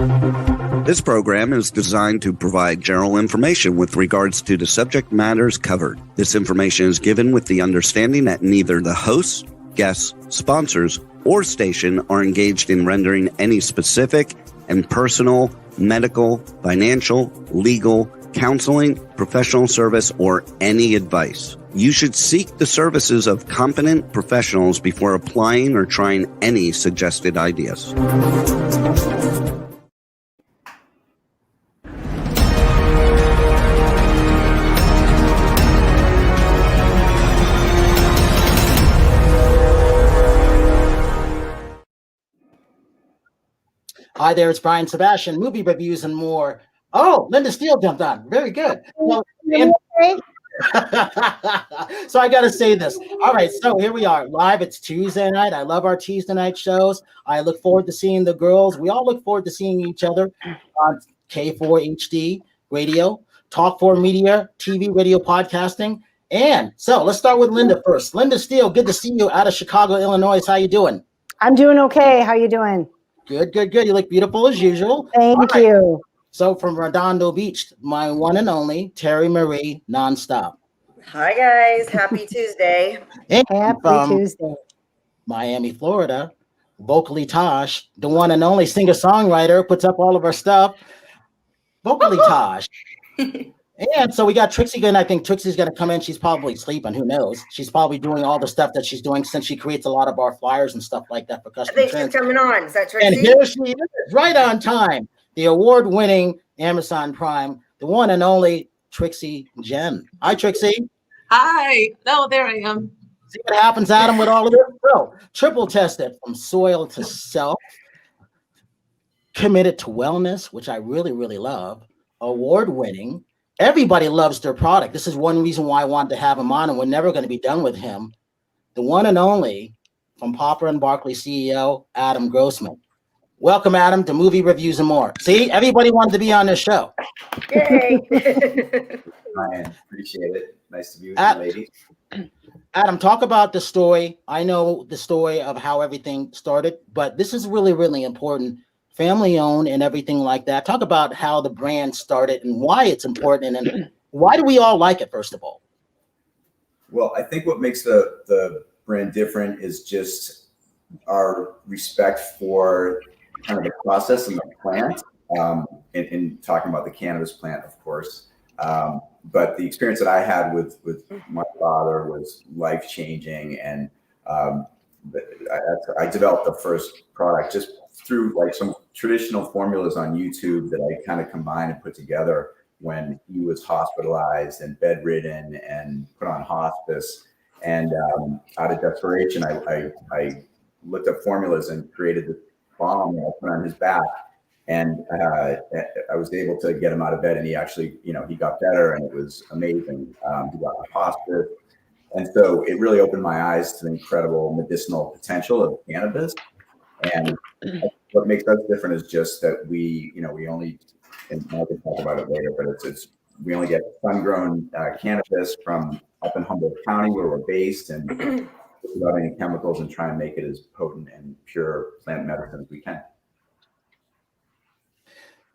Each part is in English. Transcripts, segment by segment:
This program is designed to provide general information with regards to the subject matters covered. This information is given with the understanding that neither the hosts, guests, sponsors, or station are engaged in rendering any specific and personal, medical, financial, legal, counseling, professional service, or any advice. You should seek the services of competent professionals before applying or trying any suggested ideas. Hi there, it's Brian Sebastian, movie reviews and more. Oh, Linda Steele jumped on. Very good. Well, so I got to say this. All right, so here we are live. It's Tuesday night. I love our Tuesday night shows. I look forward to seeing the girls. We all look forward to seeing each other on K4 HD radio, Talk 4 Media, TV, radio, podcasting. And so let's start with Linda first. Linda Steele, good to see you out of Chicago, Illinois. How you doing? I'm doing okay. How you doing? Good, good, good. You look beautiful as usual. Thank you. So from Redondo Beach, my one and only Terri Marie Nonstop. Hi guys, happy Tuesday. And Happy Tuesday. Miami, Florida, Vocally Tosh, the one and only singer-songwriter, puts up all of our stuff. Vocally Tosh. And so we got Trixie again. I think Trixie's going to come in. She's probably sleeping. Who knows? She's probably doing all the stuff that she's doing since she creates a lot of our flyers and stuff like that for customers. I think she's coming on. Is that Trixie? And here she is, right on time. The award-winning Amazon Prime, the one and only Trixie Gynn. Hi, Trixie. Hi. Oh, there I am. See what happens, Adam, with all of this? So, triple tested from soil to self, committed to wellness, which I really, really love, award-winning. Everybody loves their product. This is one reason why I wanted to have him on, and we're never going to be done with him. The one and only from Papa and Barkley CEO, Adam Grossman. Welcome, Adam, to Movie Reviews and More. See, everybody wanted to be on this show. Yay. Ryan, appreciate it. Nice to be with you, lady. Adam, talk about the story. I know the story of how everything started, but this is really, really important. Family owned and everything like that. Talk about how the brand started and why it's important, and why do we all like it, first of all? Well, I think what makes the brand different is just our respect for kind of the process and the plant, in talking about the cannabis plant, of course. But the experience that I had with my father was life-changing, and I developed the first product just through like some traditional formulas on YouTube that I kind of combined and put together when he was hospitalized and bedridden and put on hospice. And out of desperation, I looked up formulas and created this bomb that I put on his back. And I was able to get him out of bed, and he actually, he got better, and it was amazing. He got on hospice. And so it really opened my eyes to the incredible medicinal potential of cannabis. And what makes us different is just that we only, and I can talk about it later, but we only get sun-grown cannabis from up in Humboldt County where we're based, and without any chemicals, and try and make it as potent and pure plant medicine as we can.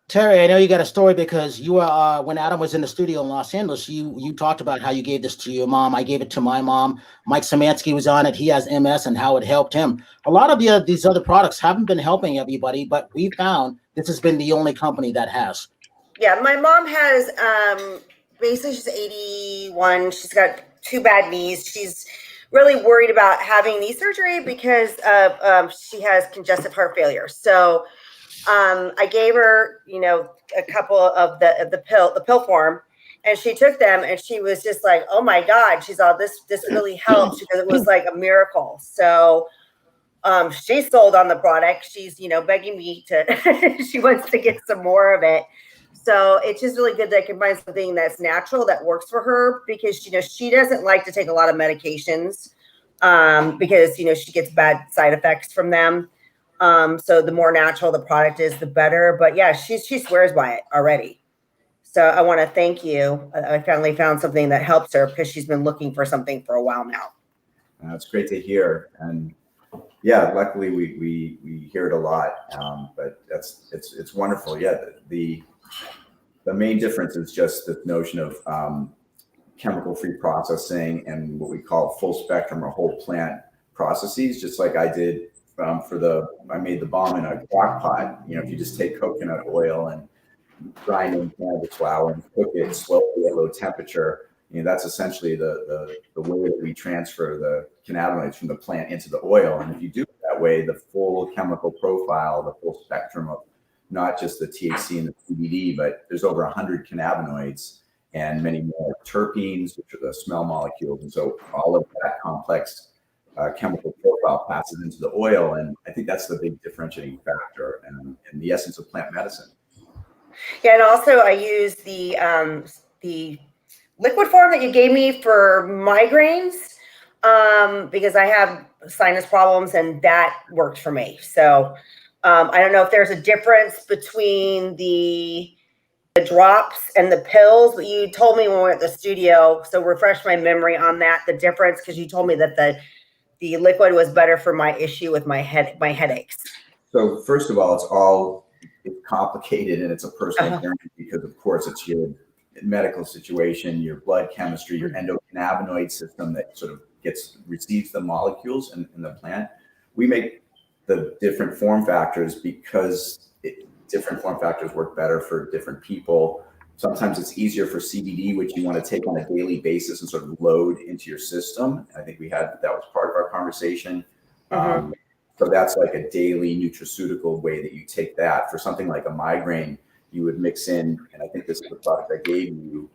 Terri, I know you got a story because you were when Adam was in the studio in Los Angeles, you talked about how you gave this to your mom. I gave it to my mom. Mike Szymanski was on it. He has MS, and how it helped him. A lot of these other products haven't been helping everybody, but we found this has been the only company that has. Yeah, my mom has basically she's 81. She's got 2 bad knees. She's really worried about having knee surgery because she has congestive heart failure. So I gave her, a couple of the pill form, and she took them, and she was just like, "Oh my God!" She's all, "This really helps," because it was like a miracle. So she's sold on the product. She's begging me to. She wants to get some more of it. So it's just really good that I can find something that's natural that works for her, because she doesn't like to take a lot of medications because she gets bad side effects from them. So the more natural the product is, the better. But yeah, she swears by it already. So I want to thank you. I finally found something that helps her, because she's been looking for something for a while now. It's great to hear. And Yeah, luckily we hear it a lot, but it's wonderful. Yeah, the main difference is just the notion of chemical-free processing and what we call full spectrum or whole plant processes. Just like I did I made the bomb in a crock pot. If you just take coconut oil and grind in cannabis flower and cook it slowly at low temperature, that's essentially the way that we transfer the cannabinoids from the plant into the oil. And if you do it that way, the full chemical profile, the full spectrum of not just the THC and the CBD, but there's over 100 cannabinoids and many more terpenes, which are the smell molecules. And so all of that complex chemical profile passes into the oil. And I think that's the big differentiating factor and the essence of plant medicine. Yeah, and also I use the liquid form that you gave me for migraines because I have sinus problems, and that worked for me. So I don't know if there's a difference between the drops and the pills, but you told me when we were at the studio, so refresh my memory on that, the difference, because you told me that the liquid was better for my issue with my headaches. So first of all, it's complicated and it's a personal journey because, of course, it's your medical situation, your blood chemistry, your endocannabinoid system that sort of receives the molecules in the plant. We make the different form factors because different form factors work better for different people. Sometimes it's easier for CBD, which you want to take on a daily basis and sort of load into your system. I think that was part of our conversation. So that's like a daily nutraceutical way that you take that. For something like a migraine, you would mix in, and I think this is the product I gave you,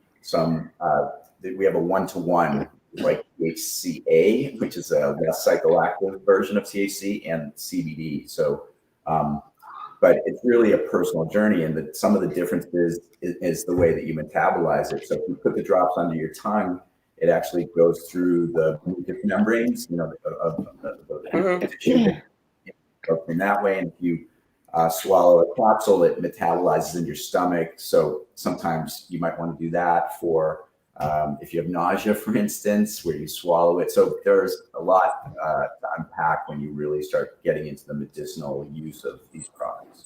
we have a 1-to-1, like THCA, which is a less psychoactive version of THC, and CBD. So, but it's really a personal journey, and some of the differences is the way that you metabolize it. So if you put the drops under your tongue, it actually goes through the mucous membranes, of the tissue. In that way, and if you swallow a capsule, it metabolizes in your stomach. So sometimes you might want to do that for if you have nausea, for instance, where you swallow it. So there's a lot to unpack when you really start getting into the medicinal use of these products.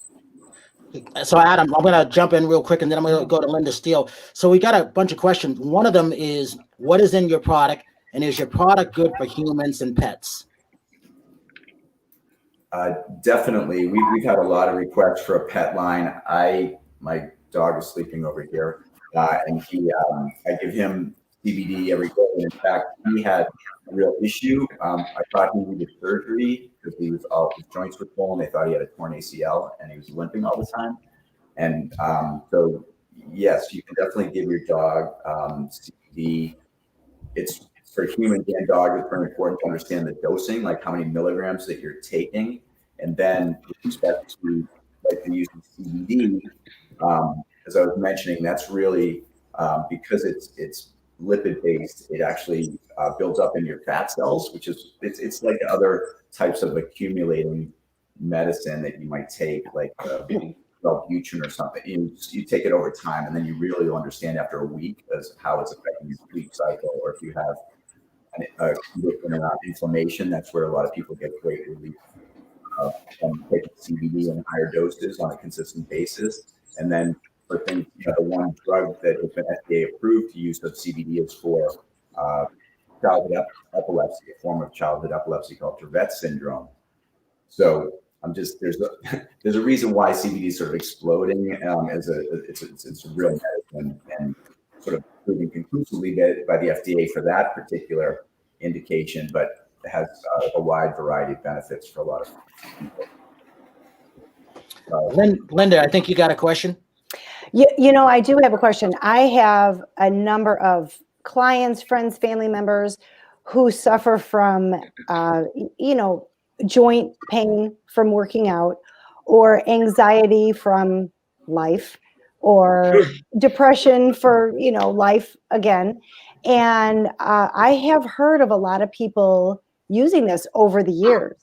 So Adam, I'm going to jump in real quick, and then I'm going to go to Linda Steele. So we got a bunch of questions. One of them is, what is in your product, and is your product good for humans and pets? Definitely. We've had a lot of requests for a pet line. My dog is sleeping over here, and I give him CBD every day. And in fact, he had a real issue. I thought he needed surgery because his joints were swollen. They thought he had a torn ACL, and he was limping all the time. And so, yes, you can definitely give your dog CBD. It's for humans and dogs, it's very important to understand the dosing, like how many milligrams that you're taking. And then with respect to like the use of CBD, as I was mentioning, that's really because it's lipid based, it actually builds up in your fat cells, which is it's like other types of accumulating medicine that you might take, like Wellbutrin or something. You take it over time, and then you really will understand after a week as how it's affecting your sleep cycle, or if you have a condition around inflammation. That's where a lot of people get great relief from taking CBD in higher doses on a consistent basis. And then for things, the one drug that has been FDA approved to use of CBD is for childhood epilepsy, a form of childhood epilepsy called Dravet syndrome. So there's a reason why CBD is sort of exploding it's a real medicine, and sort of proven conclusively by the FDA for that particular indication, but it has a wide variety of benefits for a lot of people. Linda, I think you got a question. I do have a question. I have a number of clients, friends, family members who suffer from, joint pain from working out, or anxiety from life, or depression for, life again. And I have heard of a lot of people using this over the years.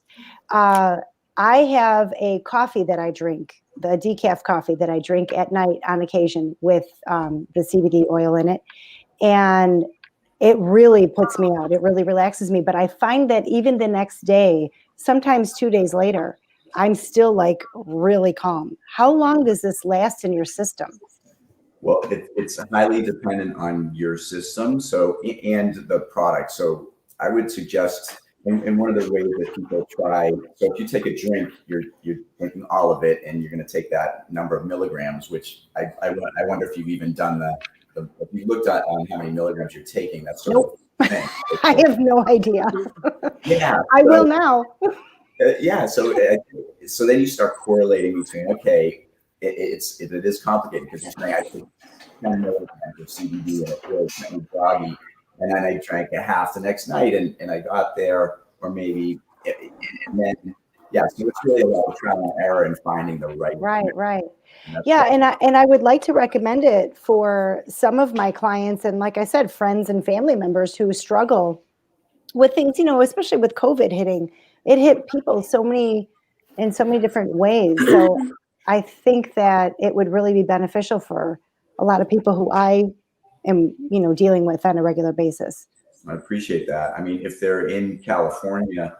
I have a coffee that I drink, the decaf coffee that I drink at night on occasion with the CBD oil in it. And it really puts me out. It really relaxes me. But I find that even the next day, sometimes 2 days later, I'm still like really calm. How long does this last in your system? Well, it's highly dependent on your system, so and the product. So I would suggest, and one of the ways that people try. So if you take a drink, you're drinking all of it, and you're going to take that number of milligrams. Which I wonder if you've even done the if you looked at on how many milligrams you're taking. That's sort Nope. of thing. I have no idea. Yeah, I will now. Yeah, so then you start correlating between, okay, it is complicated because you're saying I took 10 milligrams of CBD and it really made me groggy, and then I drank a half the next night, and I got there, or maybe, and then yeah, so it's really a lot of trial and error and finding the right. Right. Yeah, and I would like to recommend it for some of my clients, and like I said, friends and family members who struggle with things, especially with COVID hitting. It hit people in so many different ways. So I think that it would really be beneficial for a lot of people who I am, dealing with on a regular basis. I appreciate that. I mean, if they're in California,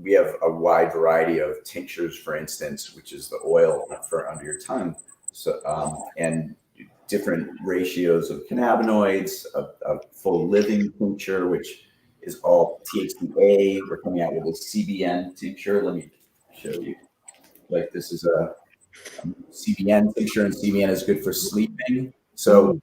we have a wide variety of tinctures, for instance, which is the oil for under your tongue. So, and different ratios of cannabinoids, a full living tincture, which is all THCA. We're coming out with a CBN tincture. Let me show you. Like this is a CBN tincture, and CBN is good for sleeping. So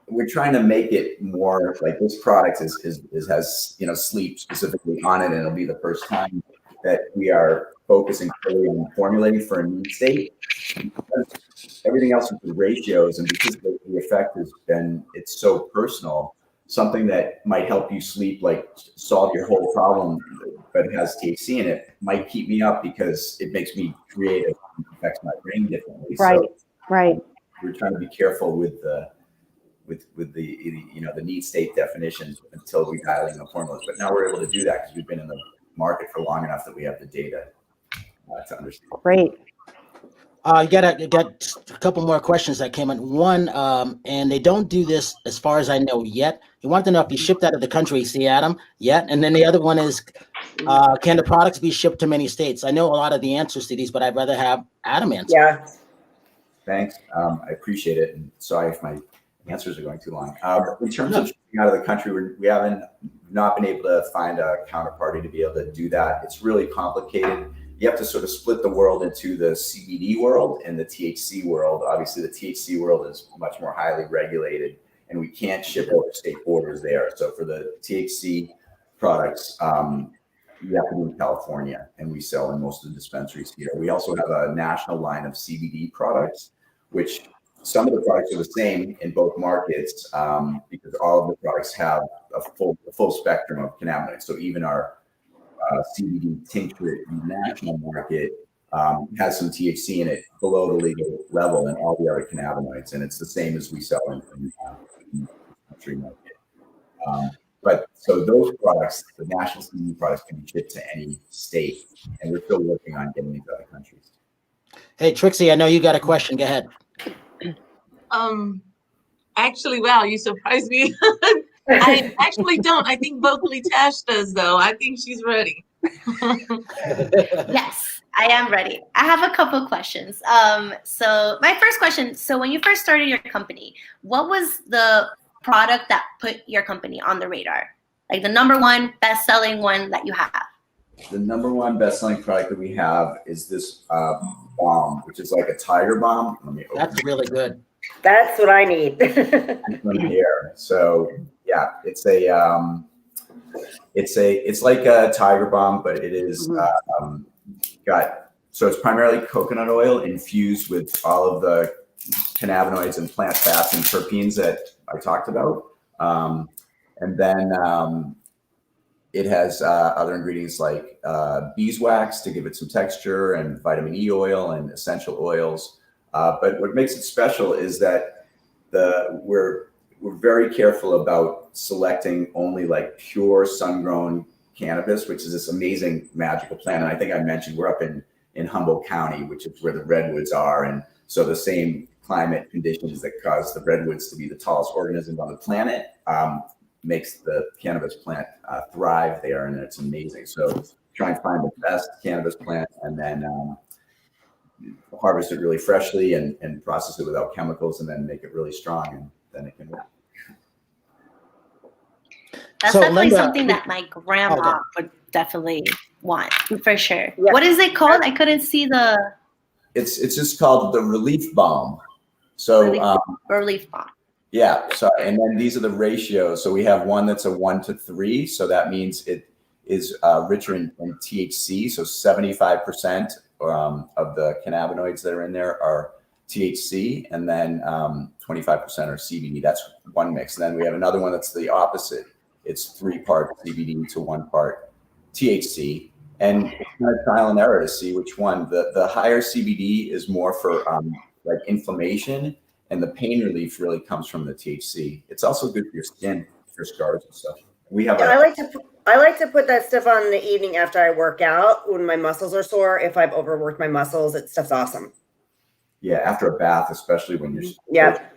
we're trying to make it more like this product has sleep specifically on it, and it'll be the first time that we are focusing fully on formulating for a need state. Because everything else is the ratios, and because the effect has been, it's so personal. Something that might help you sleep, like solve your whole problem, but it has THC in it, might keep me up because it makes me creative and affects my brain differently. Right. We're trying to be careful with the the need state definitions until we dial in the formulas. But now we're able to do that because we've been in the market for long enough that we have the data to understand. Great. You got a couple more questions that came in. One, and they don't do this as far as I know yet. You want to know if you shipped out of the country, see Adam, yet? And then the other one is, can the products be shipped to many states? I know a lot of the answers to these, but I'd rather have Adam answer. Yeah. Thanks. I appreciate it. And sorry if my answers are going too long. In terms of shipping out of the country, we haven't not been able to find a counterparty to be able to do that. It's really complicated. You have to sort of split the world into the CBD world and the THC world. Obviously, the THC world is much more highly regulated, and we can't ship over state borders there. So for the THC products, you have to be in California, and we sell in most of the dispensaries here. We also have a national line of CBD products, which some of the products are the same in both markets because all of the products have a full spectrum of cannabinoids. So even our CBD tincture in the national market has some THC in it below the legal level, and all the other cannabinoids, and it's the same as we sell in the country market. But so those products, the national CBD products, can be shipped to any state, and we're still working on getting these other countries. Hey, Trixie, I know you got a question. Go ahead. Actually, wow, you surprised me. I actually don't. I think vocally Tash does, though. I think she's ready. Yes, I am ready. I have a couple questions. So my first question, so when you first started your company, what was the product that put your company on the radar? Like the number one best-selling one that you have? The number one best-selling product that we have is this bomb, which is like a tiger bomb. Let me open That's really good. That's what I need. Here. So yeah, it's like a tiger bomb, but it is so it's primarily coconut oil infused with all of the cannabinoids and plant fats and terpenes that I talked about, and then it has other ingredients like beeswax to give it some texture, and vitamin E oil and essential oils. But what makes it special is that we're very careful about selecting only like pure sun-grown cannabis, which is this amazing magical plant. And I think I mentioned we're up in Humboldt County, which is where the redwoods are. And so the same climate conditions that cause the redwoods to be the tallest organisms on the planet makes the cannabis plant thrive there, and it's amazing. So try and find the best cannabis plant, and then harvest it really freshly and process it without chemicals, and then make it really strong, and then it can. That's So, definitely Linda, something that my grandma okay. would definitely want for sure. Yeah. What is it called? I couldn't see the It's just called the relief balm. So relief bomb. yeah. So and then these are the ratios. So we have one that's a 1-3. So that means it is richer in THC. So 75% of the cannabinoids that are in there are THC, and then 25% are CBD. That's one mix. And then we have another one that's the opposite. It's 3 parts CBD to 1 part THC. And it's kind of trial and error to see which one. The higher CBD is more for like inflammation, and the pain relief really comes from the THC. It's also good for your skin, for scars and stuff. We have. I like to put that stuff on in the evening after I work out when my muscles are sore. If I've overworked my muscles, it stuff's awesome. Yeah, after a bath, especially when you're. Yeah.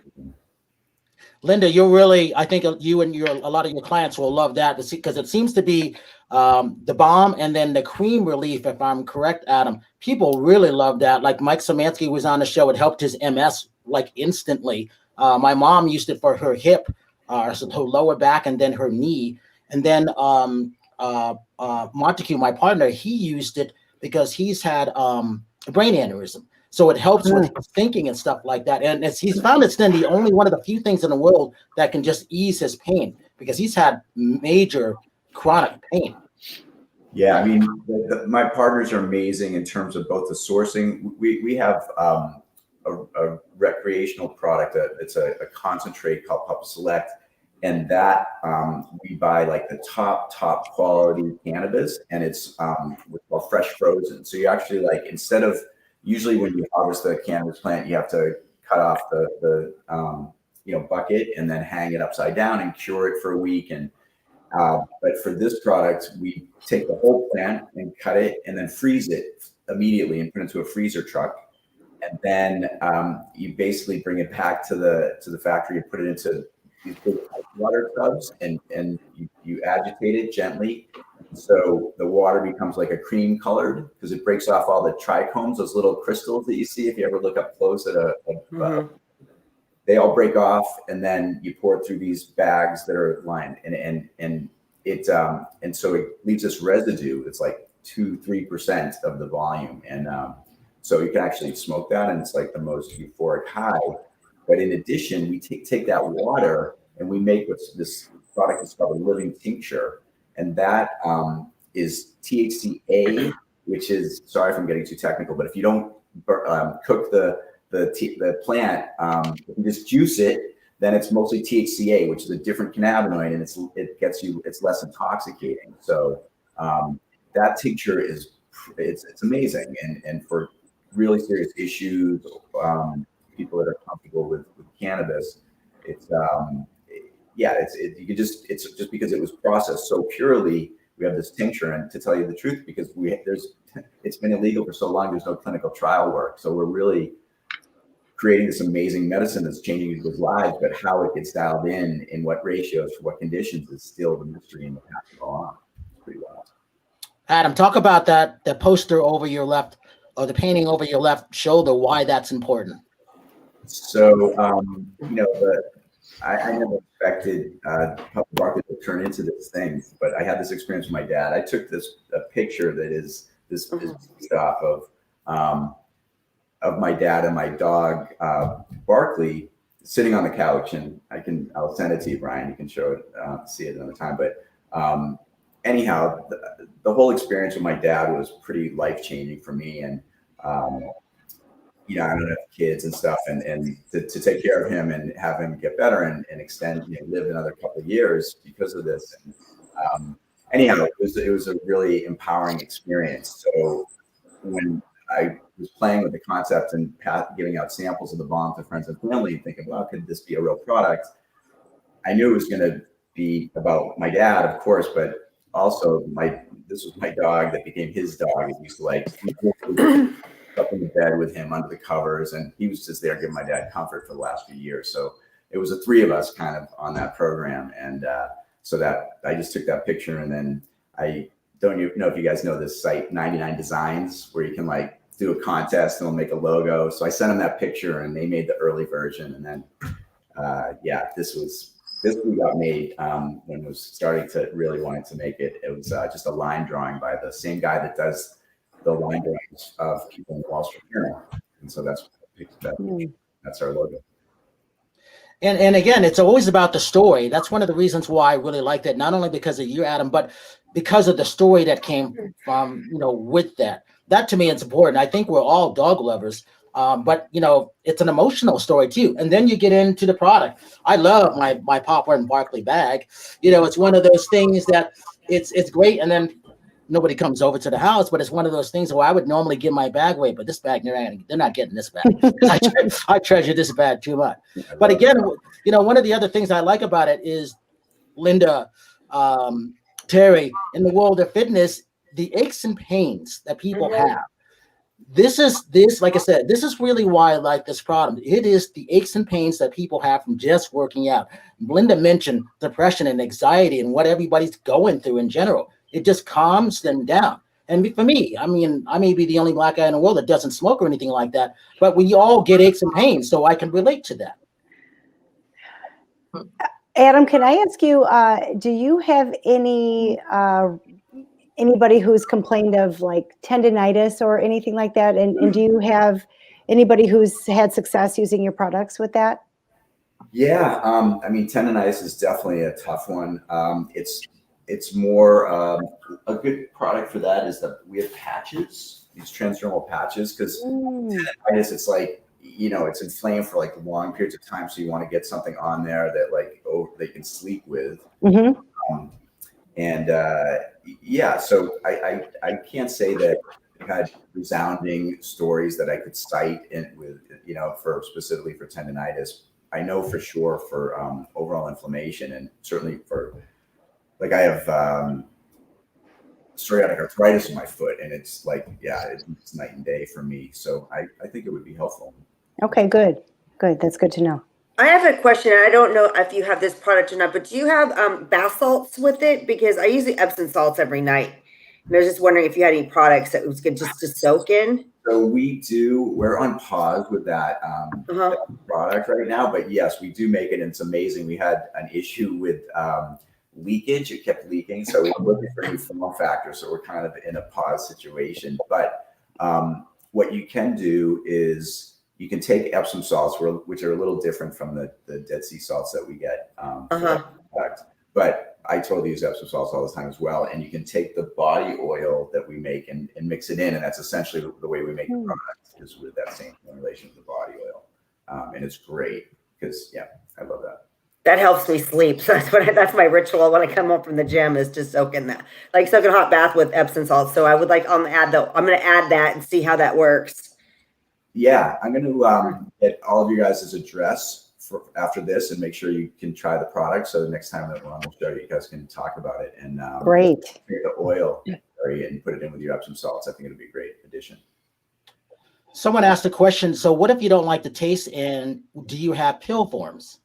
Linda, you're really, I think you and a lot of your clients will love that because it seems to be the balm and then the cream relief, if I'm correct, Adam. People really love that. Like Mike Szymanski was on the show. It helped his MS like instantly. My mom used it for her hip, so her lower back, and then her knee. And then Montague, my partner, he used it because he's had a brain aneurysm. So it helps with thinking and stuff like that. And he's found it's then the only one of the few things in the world that can just ease his pain because he's had major chronic pain. Yeah, I mean, my partners are amazing in terms of both the sourcing. We have a recreational product. It's a concentrate called Papa Select. And that we buy like the top quality cannabis, and it's what's called fresh frozen. So you actually like, instead of, usually when you harvest the cannabis plant, you have to cut off the bucket and then hang it upside down and cure it for a week. And but for this product, we take the whole plant and cut it and then freeze it immediately and put it into a freezer truck. And then you basically bring it back to the factory and put it into these big water tubs, and you agitate it gently. So the water becomes like a cream colored because it breaks off all the trichomes, those little crystals that you see if you ever look up close at they all break off, and then you pour it through these bags that are lined, and so it leaves this residue. It's like 2-3% of the volume, and so you can actually smoke that, and it's like the most euphoric high. But in addition, we take that water and we make this product is called a living tincture. And that is THCA, which is, sorry if I'm getting too technical, but if you don't cook the plant, if you just juice it, then it's mostly THCA, which is a different cannabinoid, and it's less intoxicating. So that tincture it's amazing, and for really serious issues, people that are comfortable with cannabis, it's just because it was processed so purely, we have this tincture. And to tell you the truth, because it's been illegal for so long, there's no clinical trial work. So we're really creating this amazing medicine that's changing people's lives, but how it gets dialed in what ratios for what conditions is still the mystery and the path to go on. It's pretty wild. Adam, talk about that, the poster over your left, or the painting over your left shoulder, why that's important. So, I never expected Papa Barkley to turn into this thing, but I had this experience with my dad. I took a picture that is based off of my dad and my dog, Barkley, sitting on the couch, and I'll send it to you, Brian. You can show it, see it another time. But anyhow, the whole experience with my dad was pretty life-changing for me. And I don't have kids and stuff, and to take care of him and have him get better and extend, live another couple of years because of this. And, anyhow, it was a really empowering experience. So when I was playing with the concept and giving out samples of the bomb to friends and family, thinking, well, could this be a real product? I knew it was going to be about my dad, of course, but also this was my dog that became his dog. He used to up in the bed with him under the covers, and he was just there giving my dad comfort for the last few years. So it was the three of us kind of on that program, and so that I just took that picture, and then I don't even know if you guys know this site 99 Designs, where you can like do a contest and they'll make a logo. So I sent them that picture and they made the early version. And then, this we got made when it was starting to really wanting to make it. It was just a line drawing by the same guy that does the line drawings of people in the Wall Street Journal. And so that's our logo. And again, it's always about the story. That's one of the reasons why I really liked it, not only because of you, Adam, but because of the story that came from, with that. That to me is important. I think we're all dog lovers, but it's an emotional story too. And then you get into the product. I love my Papa and Barkley bag. It's one of those things that it's great. And then nobody comes over to the house, but it's one of those things where I would normally give my bag away, but this bag, they're not getting this bag. I treasure this bag too much. But again, one of the other things I like about it is Linda, Terri, in the world of fitness, the aches and pains that people have. Like I said, this is really why I like this product. It is the aches and pains that people have from just working out. Linda mentioned depression and anxiety and what everybody's going through in general. It just calms them down. And for me, I may be the only Black guy in the world that doesn't smoke or anything like that, but we all get aches and pains, so I can relate to that. Adam, can I ask you, do you have anybody who's complained of like tendinitis or anything like that? And do you have anybody who's had success using your products with that? Yeah. Tendinitis is definitely a tough one. It's more a good product for that is that we have patches, these transdermal patches, because tendinitis, it's like, it's inflamed for like long periods of time. So you want to get something on there that they can sleep with. So I can't say that I had resounding stories that I could cite specifically for tendinitis. I know for sure for overall inflammation, and certainly for I have psoriatic arthritis in my foot, and it's it's night and day for me. So I think it would be helpful. Okay, good. That's good to know. I have a question. I don't know if you have this product or not, but do you have bath salts with it? Because I use the Epsom salts every night. And I was just wondering if you had any products that was good just to soak in. So we're on pause with that product right now, but yes, we do make it, and it's amazing. We had an issue with leakage. It kept leaking. So we're looking for new form factors. So we're kind of in a pause situation, but what you can do is you can take Epsom salts, which are a little different from the Dead Sea salts that we get. But I totally use Epsom salts all the time as well. And you can take the body oil that we make and mix it in. And that's essentially the way we make the product, is with that same formulation of the body oil. And it's great because, I love that. That helps me sleep. So that's my ritual when I come home from the gym, is just soaking that, like soaking a hot bath with Epsom salts. So I would I'm going to add that and see how that works. Yeah, I'm going to get all of you guys' address after this and make sure you can try the product. So the next time that we're on the show, you guys can talk about it and great. Take the oil and put it in with your Epsom salts. I think it'll be a great addition. Someone asked a question. So what if you don't like the taste, and do you have pill forms?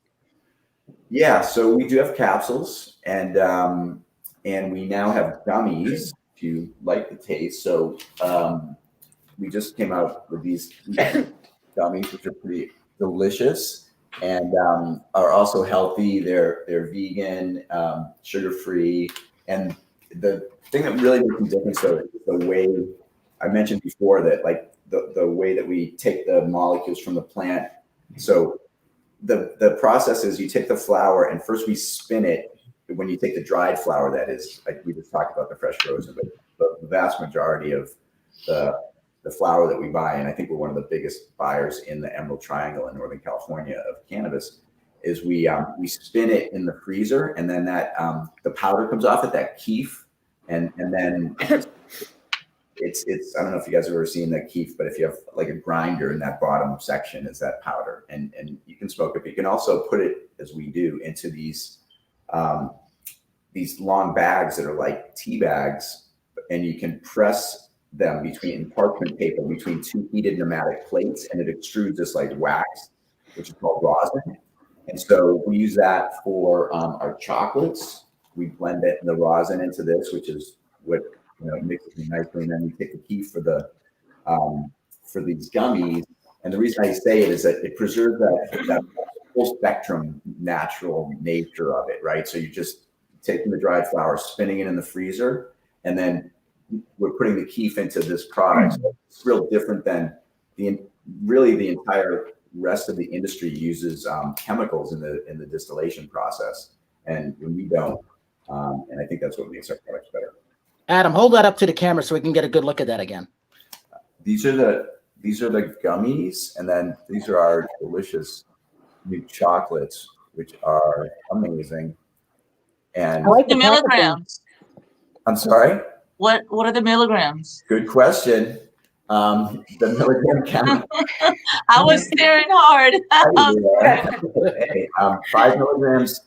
Yeah, so we do have capsules, and we now have gummies if you like the taste. So we just came out with these gummies, which are pretty delicious and are also healthy. They're vegan, sugar-free. And the thing that really makes a difference, though, is the way I mentioned before that, the way that we take the molecules from the plant. So the process is you take the flower and first we spin it. When you take the dried flower, that is, like we just talked about the fresh frozen, but the vast majority of the flower that we buy, and I think we're one of the biggest buyers in the Emerald Triangle in Northern California of cannabis, is we spin it in the freezer, and then that the powder comes off at that keef, and then it's I don't know if you guys have ever seen that keef, but if you have like a grinder in that bottom section is that powder, and you can smoke it, but you can also put it, as we do, into these long bags that are like tea bags, and you can press them between parchment paper between two heated pneumatic plates, and it extrudes this like wax, which is called rosin. And so we use that for our chocolates, we blend the rosin into this, which is what mixes it nicely, and then we take the keef for these gummies. And the reason I say it is that it preserves that full spectrum natural nature of it, right? So you're just taking the dried flower, spinning it in the freezer, and then we're putting the keef into this product. So it's real different than the entire rest of the industry uses chemicals in the distillation process, and we don't. And I think that's what makes our products better. Adam, hold that up to the camera so we can get a good look at that again. These are the gummies, and then these are our delicious new chocolates, which are amazing. And I like The the milligrams. I'm sorry. What are the milligrams? Good question. The milligram count. I was staring hard. Hey, 5 milligrams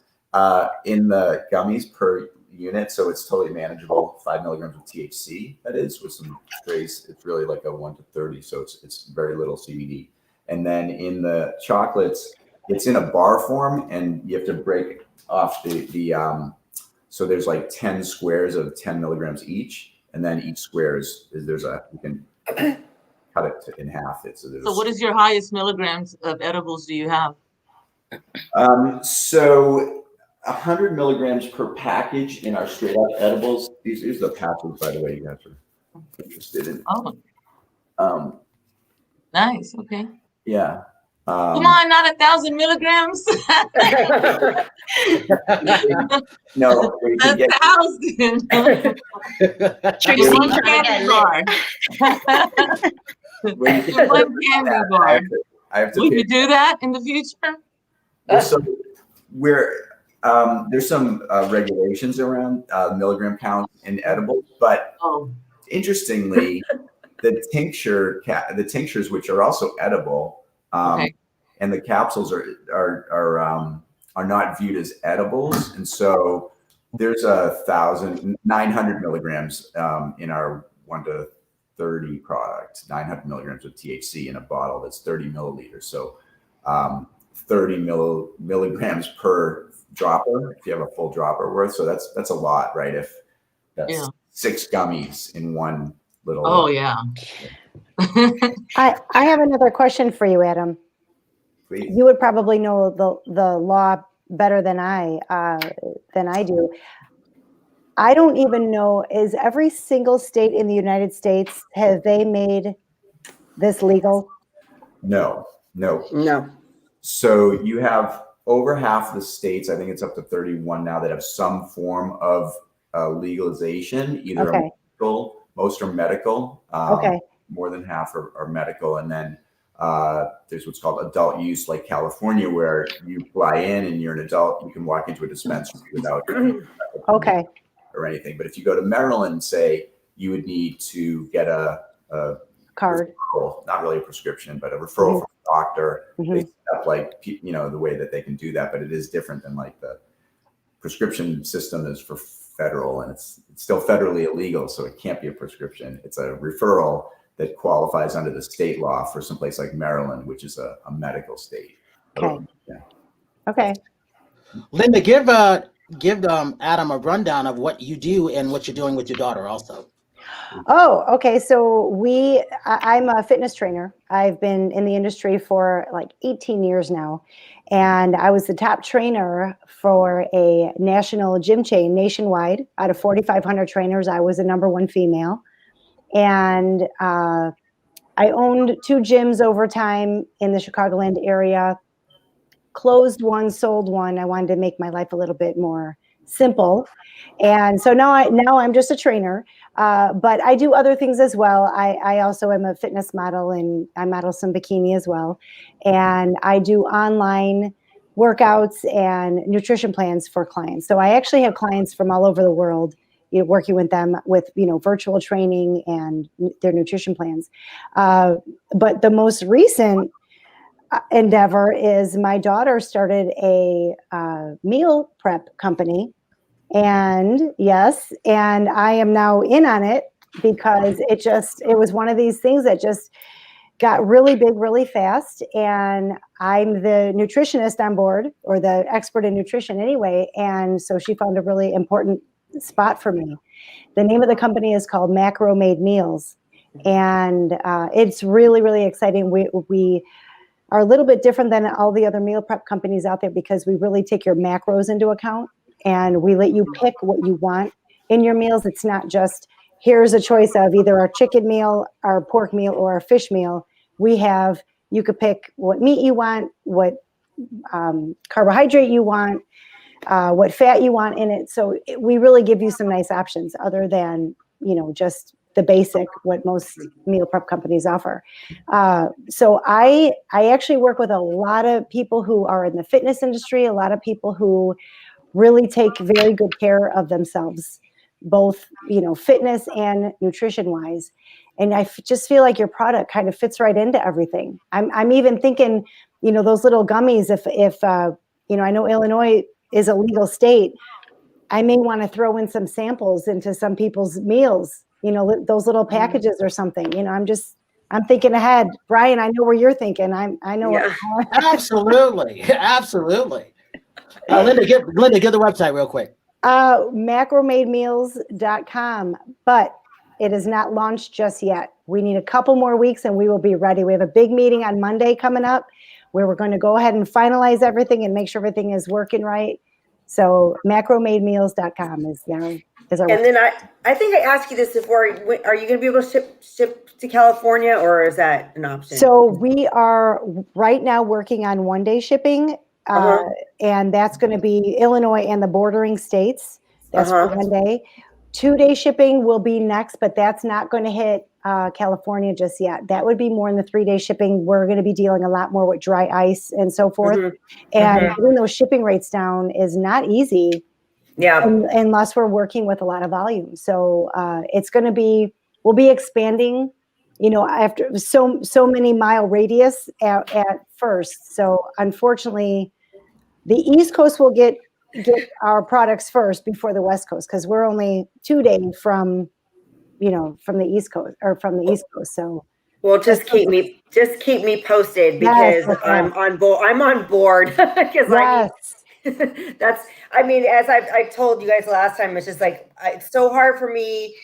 in the gummies per unit, so it's totally manageable. 5 milligrams of THC, that is, with some trace. It's really like a 1 to 30, so it's very little CBD. And then in the chocolates, it's in a bar form, and you have to break off so there's like 10 squares of 10 milligrams each, and then each square you can cut it in half. So what is your highest milligrams of edibles do you have? So 100 milligrams per package in our straight up edibles. These are the package, by the way, you guys are interested in. Oh. Nice. Okay. Yeah. Come on, not 1,000 milligrams. No, we can get 1,000. Trixie, One trying to candy get bar. One candy bar. I have to We could do that in the future. There's some regulations around milligram counts in edibles, but interestingly, the tinctures, which are also edible, and the capsules are not viewed as edibles, and so there's 900 milligrams in our 1 to 30 product, 900 milligrams of THC in a bottle that's 30 milliliters. So 30 milligrams per dropper if you have a full dropper worth. So that's a lot, right? If that's 6 gummies in one little. Oh yeah. I have another question for you, Adam. Please. You would probably know the law better than I do. I don't even know, is every single state in the United States, have they made this legal? No. So you have over half the states, I think it's up to 31 now, that have some form of legalization, either medical, most are medical. More than half are medical. And then there's what's called adult use, like California, where you fly in and you're an adult, you can walk into a dispensary without or anything. But if you go to Maryland, say, you would need to get a card, referral, not really a prescription, but a referral from a doctor. They set up like, the way that they can do that, but it is different than like the prescription system is for federal, and it's still federally illegal, so it can't be a prescription. It's a referral that qualifies under the state law for someplace like Maryland, which is a medical state. Okay. Linda, give Adam a rundown of what you do and what you're doing with your daughter also. Oh, okay. So I'm a fitness trainer. I've been in the industry for like 18 years now. And I was the top trainer for a national gym chain nationwide. Out of 4,500 trainers, I was the #1 female. And I owned 2 gyms over time in the Chicagoland area. Closed one, sold one. I wanted to make my life a little bit more simple. And so now I'm just a trainer, but I do other things as well. I also am a fitness model, and I model some bikini as well. And I do online workouts and nutrition plans for clients. So I actually have clients from all over the world, working with them with, virtual training and their nutrition plans. But the most recent endeavor is my daughter started a meal prep company. And yes, and I am now in on it because it was one of these things that got really big really fast, and I'm the nutritionist on board, or the expert in nutrition anyway, and so she found a really important spot for me. The name of the company is called Macro Made Meals, and it's really, really exciting. We are a little bit different than all the other meal prep companies out there because we really take your macros into account, and we let you pick what you want in your meals. It's not just, here's a choice of either our chicken meal, our pork meal, or our fish meal. You could pick what meat you want, what carbohydrate you want, what fat you want in it. So we really give you some nice options other than, just the basic, what most meal prep companies offer. So I actually work with a lot of people who are in the fitness industry, a lot of people who really take very good care of themselves, both, fitness and nutrition wise. And I just feel like your product kind of fits right into everything. I'm even thinking, those little gummies, if I know Illinois is a legal state, I may want to throw in some samples into some people's meals, those little packages or something. I'm thinking ahead. Brian, I know where you're thinking. I know. Yeah. Absolutely. Linda, give the website real quick. Macromademeals.com, but it is not launched just yet. We need a couple more weeks and we will be ready. We have a big meeting on Monday coming up where we're going to go ahead and finalize everything and make sure everything is working right. So macromademeals.com is our and website. then I think I asked you this before. Are you going to be able to ship to California, or is that an option? So we are right now working on 1-day shipping, and that's going to be Illinois and the bordering states. That's for 1 day. 2-day shipping will be next, but that's not going to hit California just yet. That would be more in the 3-day shipping. We're going to be dealing a lot more with dry ice and so forth. And getting those shipping rates down is not easy. Yeah. Unless we're working with a lot of volume. So it's going to be, we'll be expanding, after so many mile radius at first. So unfortunately, the East Coast will get our products first before the West Coast, because we're only 2 days from the East Coast or from the East Coast. So just keep me posted, because I'm on board. I'm on board because as I told you guys last time, it's just like it's so hard for me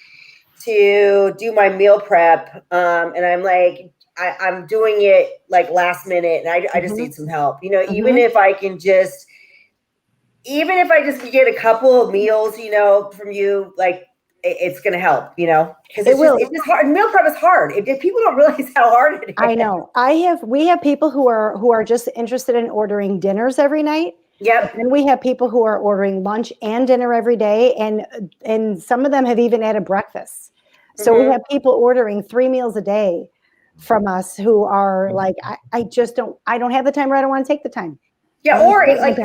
to do my meal prep, and I'm like I'm doing it like last minute, and I just need some help. Even if I just get a couple of meals, from you, like it's going to help, because it's just hard. Meal prep is hard. If people don't realize how hard it is. I know. We have people who are just interested in ordering dinners every night. Yep. And we have people who are ordering lunch and dinner every day. And some of them have even added breakfast. So we have people ordering 3 meals a day from us who are like, I don't have the time, or I don't want to take the time. Yeah. Or like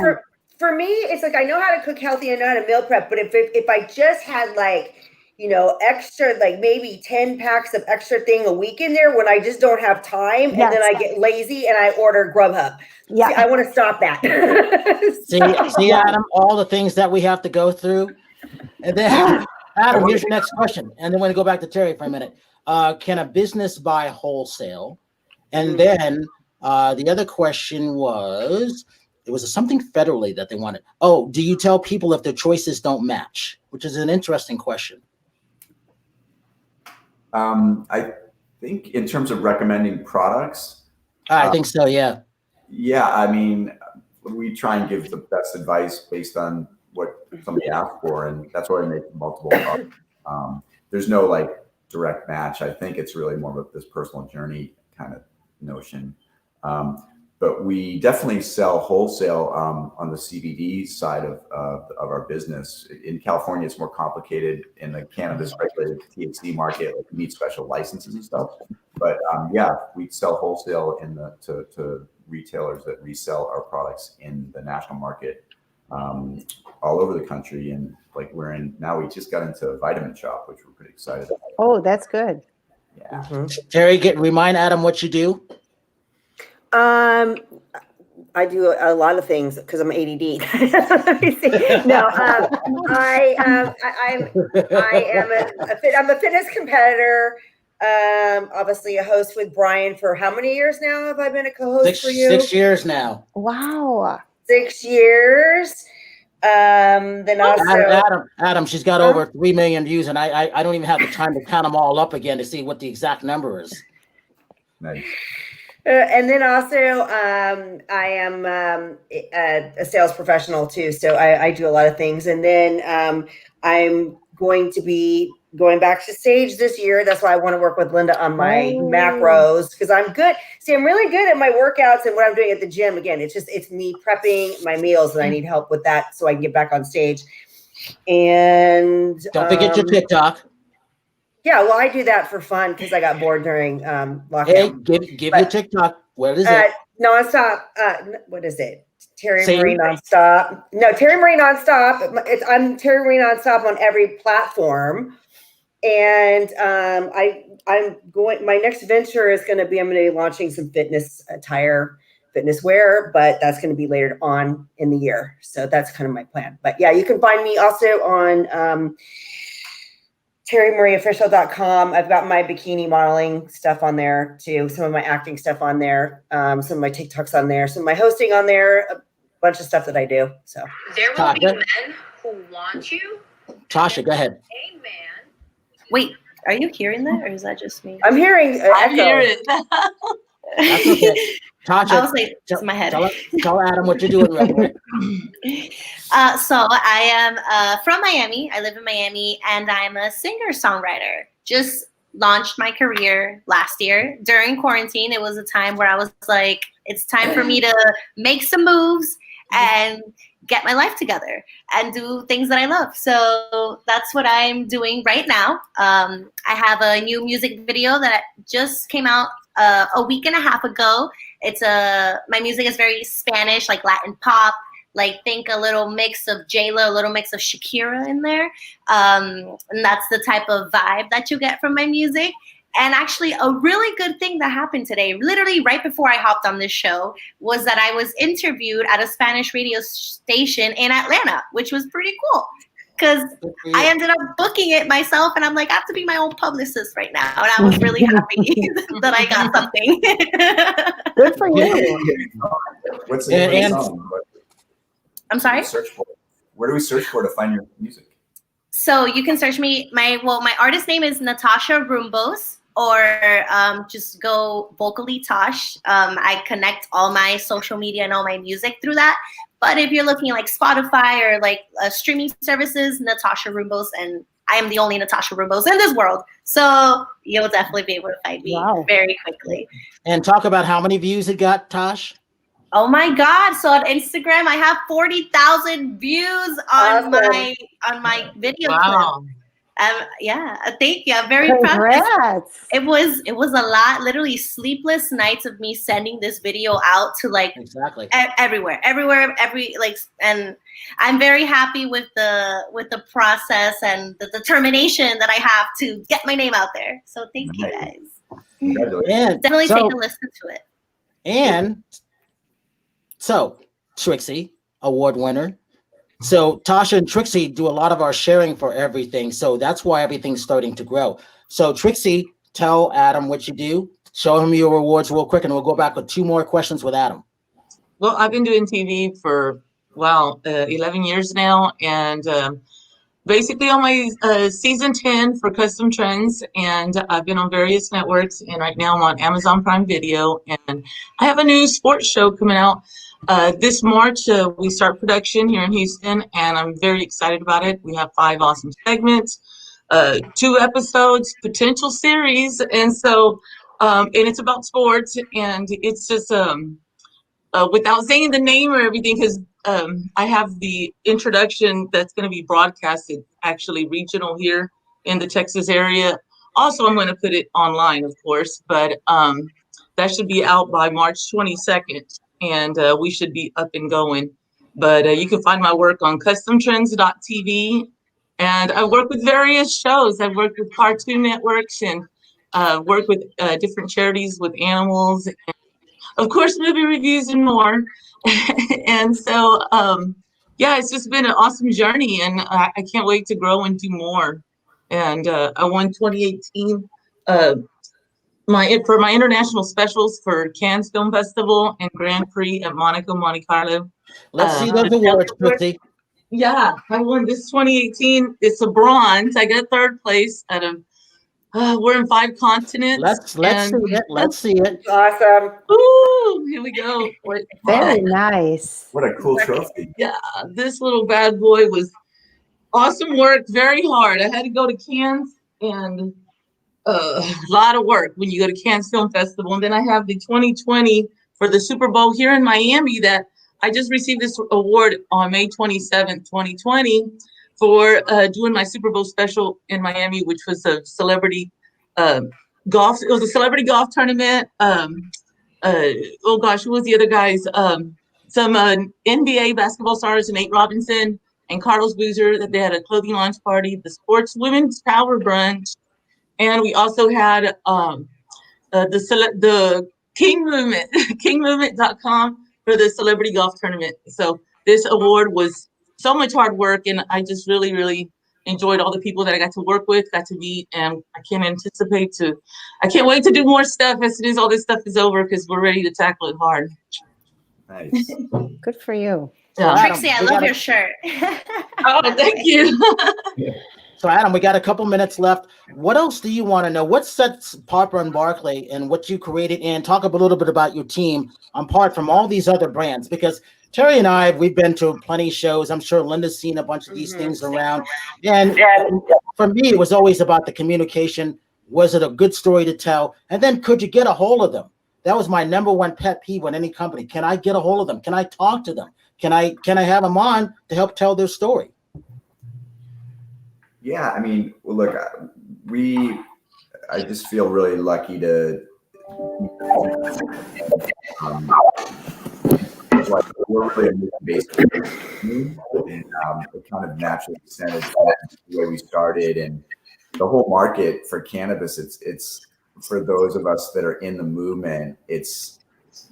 for me, it's like, I know how to cook healthy, I know how to meal prep, but if I just had extra, like maybe 10 packs of extra thing a week in there when I just don't have time, and then I get lazy and I order Grubhub. Yeah. See, I want to stop that. see, Adam, all the things that we have to go through. And then Adam, here's your next question. And then we're going to go back to Terri for a minute. Can a business buy wholesale? And then the other question was, it was something federally that they wanted. Oh, do you tell people if their choices don't match? Which is an interesting question. I think in terms of recommending products. I think so, yeah. Yeah, I mean, we try and give the best advice based on what somebody asked for, and that's why we make multiple products. There's no direct match. I think it's really more of this personal journey kind of notion. But we definitely sell wholesale on the CBD side of our business. In California, it's more complicated in the cannabis regulated THC market. You need special licenses and stuff. But we sell wholesale to retailers that resell our products in the national market all over the country. And now we just got into a vitamin shop, which we're pretty excited about. Oh, that's good. Yeah. Terri, remind Adam what you do. I do a lot of things because I'm ADD. Let me see. No, I'm a fitness competitor. Obviously a host with Brian for how many years now have I been a co-host for you? 6 years now. Wow. 6 years. Then also Adam, she's got over 3 million views, and I don't even have the time to count them all up again to see what the exact number is. Nice. And then also, I am a sales professional too, so I do a lot of things. And then I'm going to be going back to stage this year. That's why I want to work with Linda on my macros, because I'm good. See, I'm really good at my workouts and what I'm doing at the gym. Again, it's me prepping my meals, and I need help with that so I can get back on stage. And don't forget your TikTok. Yeah, well, I do that for fun because I got bored during lockdown. Hey, give your TikTok. What is it? Nonstop. What is it? Terri Marie Nonstop. No, Terri Marie Nonstop. I'm Terri Marie Nonstop on every platform. And I'm going. My next venture is going to be, I'm going to be launching some fitness attire, fitness wear, but that's going to be later on in the year. So that's kind of my plan. But yeah, you can find me also on TerriMarieOfficial.com. I've got my bikini modeling stuff on there too. Some of my acting stuff on there. Some of my TikToks on there. Some of my hosting on there. A bunch of stuff that I do. So there will be men who want you. Tasha, go ahead. Amen. Wait, are you hearing that, or is that just me? I'm hearing. I hear it. That's okay. Tasha, I was like, it's my head. Tell Adam what you're doing real quick. So I am from Miami. I live in Miami, and I'm a singer-songwriter. Just launched my career last year. During quarantine, it was a time where I was like, it's time for me to make some moves and get my life together and do things that I love. So that's what I'm doing right now. I have a new music video that just came out a week and a half ago. My music is very Spanish, like Latin pop. Like, think a little mix of J-Lo, a little mix of Shakira in there. And that's the type of vibe that you get from my music. And actually, a really good thing that happened today, literally right before I hopped on this show, was that I was interviewed at a Spanish radio station in Atlanta, which was pretty cool. Because I ended up booking it myself, and I'm like, I have to be my own publicist right now. And I was really happy that I got something. Good for you. What's the name of the song? I'm sorry? Where do we search for to find your music? So you can search me. My artist name is Nathasha Rumbos, or just go vocally Tosh. I connect all my social media and all my music through that. But if you're looking like Spotify or like streaming services, Nathasha Rumbos, and I am the only Nathasha Rumbos in this world. So you'll definitely be able to find me very quickly. And talk about how many views it got, Tosh. Oh my God! So on Instagram, I have 40,000 views on my video clip. Yeah, thank you. I'm very proud. It was a lot. Literally sleepless nights of me sending this video out to like everywhere. And I'm very happy with the process and the determination that I have to get my name out there. So thank you guys. Definitely take a listen to it. And so Trixie, award winner. So Tasha and Trixie do a lot of our sharing for everything. So that's why everything's starting to grow. So Trixie, tell Adam what you do. Show him your rewards real quick, and we'll go back with 2 more questions with Adam. Well, I've been doing TV for, 11 years now. And basically on my season 10 for Custom Trends. And I've been on various networks. And right now I'm on Amazon Prime Video. And I have a new sports show coming out. This March, we start production here in Houston, and I'm very excited about it. We have 5 awesome segments, 2 episodes, potential series, and so, and it's about sports, and it's just, without saying the name or everything, because I have the introduction that's going to be broadcasted, actually regional here in the Texas area. Also, I'm going to put it online, of course, but that should be out by March 22nd. And we should be up and going. But you can find my work on customtrends.tv. And I work with various shows. I've worked with Cartoon Networks and worked with different charities with animals. And of course, movie reviews and more. And so, it's just been an awesome journey. And I can't wait to grow and do more. And I won 2018 for my international specials for Cannes Film Festival and Grand Prix at Monaco, Monte Carlo. Let's see those awards, Trixie. Yeah, I won this 2018. It's a bronze. I got third place out of. We're in 5 continents. Let's see it. Let's see it. Awesome. Ooh, here we go. Very nice. What a cool trophy. Yeah, this little bad boy was awesome work, very hard. I had to go to Cannes and a lot of work when you go to Cannes Film Festival. And then I have the 2020 for the Super Bowl here in Miami that I just received this award on May 27th, 2020 for doing my Super Bowl special in Miami, which was a celebrity golf. It was a celebrity golf tournament. Oh gosh, who was the other guys? Some NBA basketball stars, Nate Robinson and Carlos Boozer, that they had a clothing launch party, the Sports Women's Power Brunch, and we also had the King Movement, kingmovement.com for the celebrity golf tournament. So this award was so much hard work, and I just really, really enjoyed all the people that I got to work with, got to meet, and I can't wait to do more stuff as soon as all this stuff is over, because we're ready to tackle it hard. Nice. Good for you. So, Trixie, I love gotta- your shirt. Oh, thank you. So, Adam, we got a couple minutes left. What else do you want to know? What sets Papa and Barkley and what you created, and talk a little bit about your team apart from all these other brands? Because Terri and I, we've been to plenty of shows. I'm sure Linda's seen a bunch of these things around. And for me, it was always about the communication. Was it a good story to tell? And then could you get a hold of them? That was my number one pet peeve with any company. Can I get a hold of them? Can I talk to them? Can I have them on to help tell their story? Yeah, I mean, well, look, I just feel really lucky to, like, we're really a mission-based company, and it kind of naturally extended the way we started, and the whole market for cannabis. It's for those of us that are in the movement. It's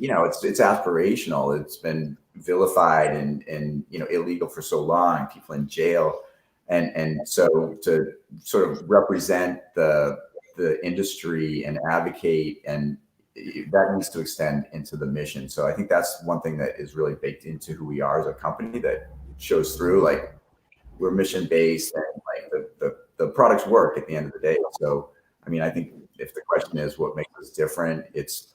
aspirational. It's been vilified and illegal for so long. People in jail. And so to sort of represent the industry and advocate, and that needs to extend into the mission. So I think that's one thing that is really baked into who we are as a company that shows through. Like, we're mission based, and like the products work at the end of the day. So I mean, I think if the question is what makes us different, it's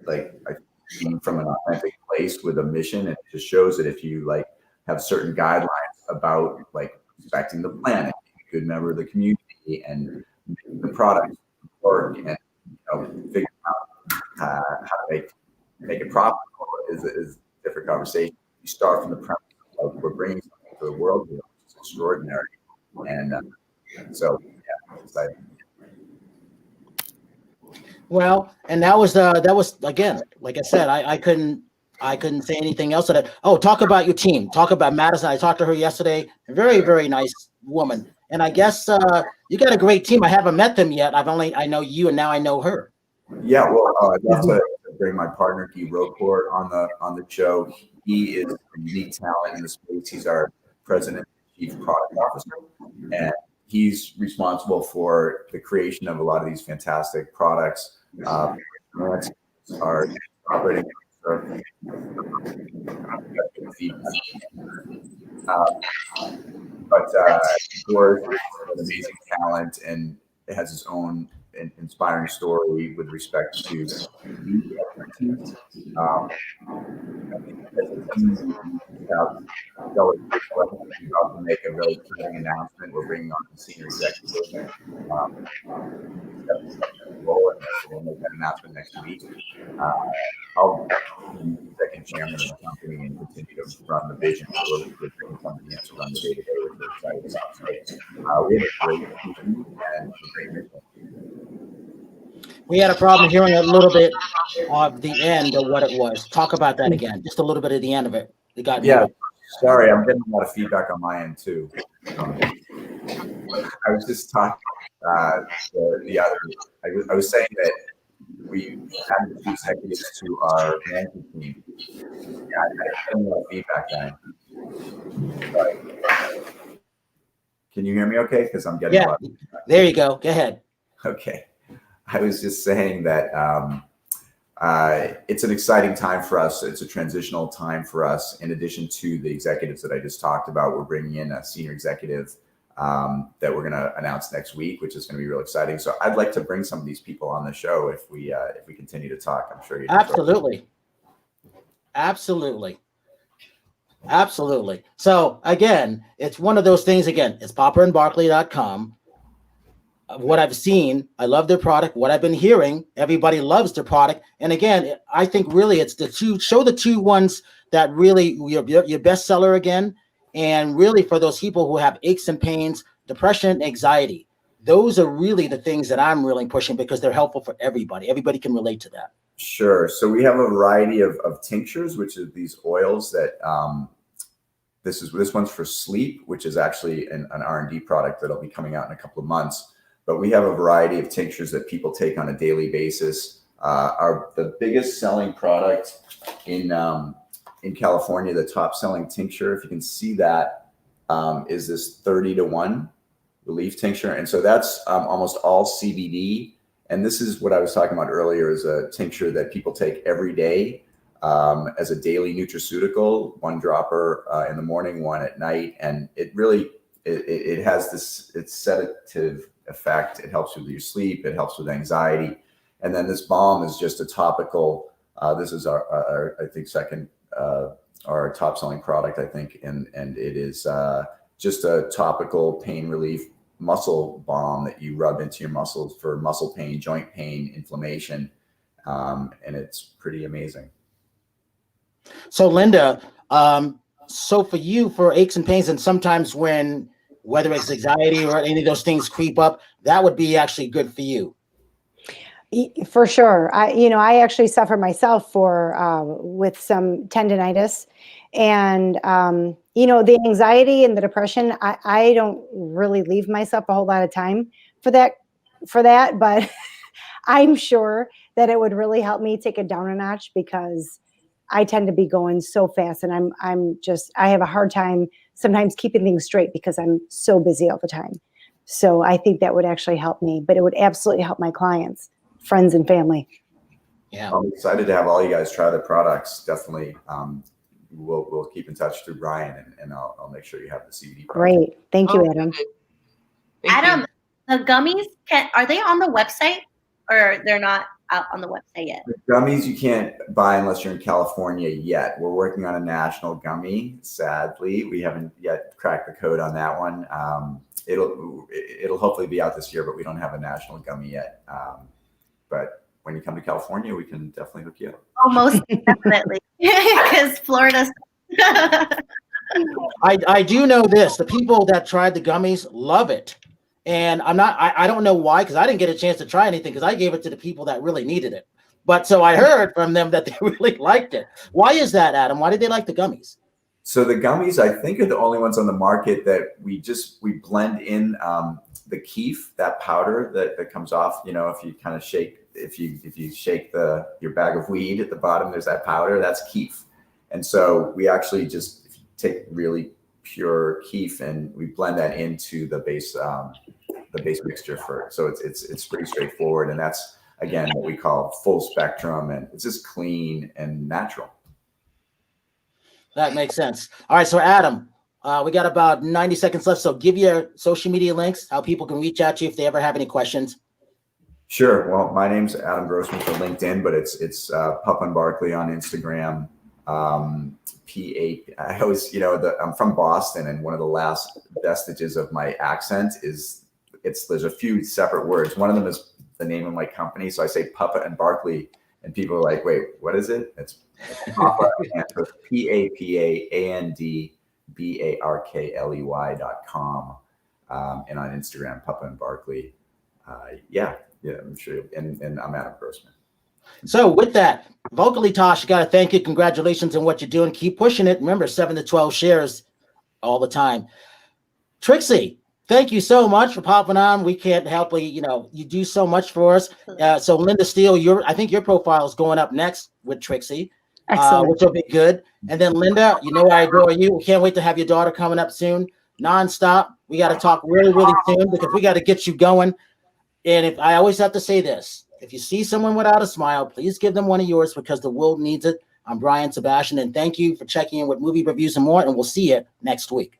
like I came from an authentic place with a mission, and it just shows that if you like have certain guidelines about like respecting the planet, a good member of the community, and the product work, and figuring out how to make it profitable is a different conversation. You start from the premise of we're bringing something to the world here, which is extraordinary, and so yeah, I'm excited. Well, and that was again, like I said, I couldn't say anything else to that. Oh, talk about your team. Talk about Madison. I talked to her yesterday. A very, very nice woman. And I guess you got a great team. I haven't met them yet. I know you, and now I know her. Yeah, well, I'd love to bring my partner Guy Rocourt on the show. He is a unique talent in the space. He's our president and chief product officer, and he's responsible for the creation of a lot of these fantastic products. Are operating. But George is an amazing talent and has his own inspiring story with respect to media expertise. I think as a team, about to make a really exciting announcement. We're bringing on the senior executive. Role in this, and we'll make that announcement next week. I'll be second chairman of the company and continue to run the vision. We're bringing somebody in to run the day-to-day, which we're excited about. So we have a great team and a great mission. We had a problem hearing a little bit of the end of what it was. Talk about that again. Just a little bit of the end of it. Sorry, I'm getting a lot of feedback on my end too. I was just talking I was saying that we added a few executives to our management team. Yeah, I got a lot of feedback then. Can you hear me okay? Because I'm getting a lot of feedback. There you go. Go ahead. Okay. I was just saying that it's an exciting time for us. It's a transitional time for us. In addition to the executives that I just talked about, we're bringing in a senior executive that we're going to announce next week, which is going to be real exciting. So I'd like to bring some of these people on the show if we continue to talk. I'm sure you Absolutely. So again, it's one of those things. Again, it's papaandbarkley.com. What I've seen, I love their product. What I've been hearing, everybody loves their product. And again, I think really it's the two ones that really your best seller again. And really for those people who have aches and pains, depression, anxiety, those are really the things that I'm really pushing because they're helpful for everybody. Everybody can relate to that. Sure. So we have a variety of tinctures, which are these oils that this one's for sleep, which is actually an R&D product that'll be coming out in a couple of months. But we have a variety of tinctures that people take on a daily basis. The biggest selling product in California, the top selling tincture, if you can see that, is this 30-to-1 relief tincture. And so that's almost all CBD. And this is what I was talking about earlier, is a tincture that people take every day as a daily nutraceutical, one dropper in the morning, one at night. And it really, it has this, it's sedative effect. It helps with your sleep. It helps with anxiety. And then this balm is just a topical, this is our I think our top selling product, I think. And it is just a topical pain relief muscle balm that you rub into your muscles for muscle pain, joint pain, inflammation. And it's pretty amazing. So Linda, so for you, for aches and pains, and sometimes whether it's anxiety or any of those things creep up, that would be actually good for you. For sure. I actually suffer myself with some tendinitis, and the anxiety and the depression. I don't really leave myself a whole lot of time for that, but I'm sure that it would really help me take it down a notch, because I tend to be going so fast, and I have a hard time sometimes keeping things straight because I'm so busy all the time. So I think that would actually help me, but it would absolutely help my clients, friends, and family. Yeah, I'm excited to have all you guys try the products. Definitely, we'll keep in touch through Brian, and I'll make sure you have the CBD product. Great, thank you, Adam. Adam, the gummies are they on the website, or they're not out on the website yet? The gummies you can't buy unless you're in California yet. We're working on a national gummy. Sadly, we haven't yet cracked the code on that one. It'll hopefully be out this year, but we don't have a national gummy yet. But when you come to California, we can definitely hook you up. Almost definitely, because Florida's. I do know this: the people that tried the gummies love it, and I don't know why, because I didn't get a chance to try anything because I gave it to the people that really needed it. But so I heard from them that they really liked it. Why is that, Adam? Why did they like the gummies? So the gummies, I think, are the only ones on the market that we blend in the keef, that powder that comes off. If you kind of shake, if you shake your bag of weed at the bottom, there's that powder. That's keef. And so we actually just take really pure keef and we blend that into the base mixture for it. So it's pretty straightforward, and that's again what we call full spectrum, and it's just clean and natural. That makes sense. All right, so Adam, we got about 90 seconds left. So give your social media links, how people can reach out to you if they ever have any questions. Sure. Well, my name's Adam Grossman for LinkedIn, but it's Papa and Barkley on Instagram. I always, I'm from Boston, and one of the last vestiges of my accent is there's a few separate words. One of them is the name of my company. So I say Papa and Barkley, and people are like, wait, what is it? It's Papa and PAPANDBARKLEY.com. And on Instagram, Papa and Barkley. Yeah, I'm sure. And I'm Adam Grossman. So with that, vocally, Tosh, got to thank you. Congratulations on what you're doing. Keep pushing it. Remember, 7 to 12 shares all the time. Trixie, thank you so much for popping on. We can't help but, you do so much for us. So Linda Steele, I think your profile is going up next with Trixie, which will be good. And then Linda, I adore you. We can't wait to have your daughter coming up soon, nonstop. We got to talk really, really soon because we got to get you going. And if I always have to say this, if you see someone without a smile, please give them one of yours because the world needs it. I'm Brian Sebastian, and thank you for checking in with Movie Reviews and More, and we'll see you next week.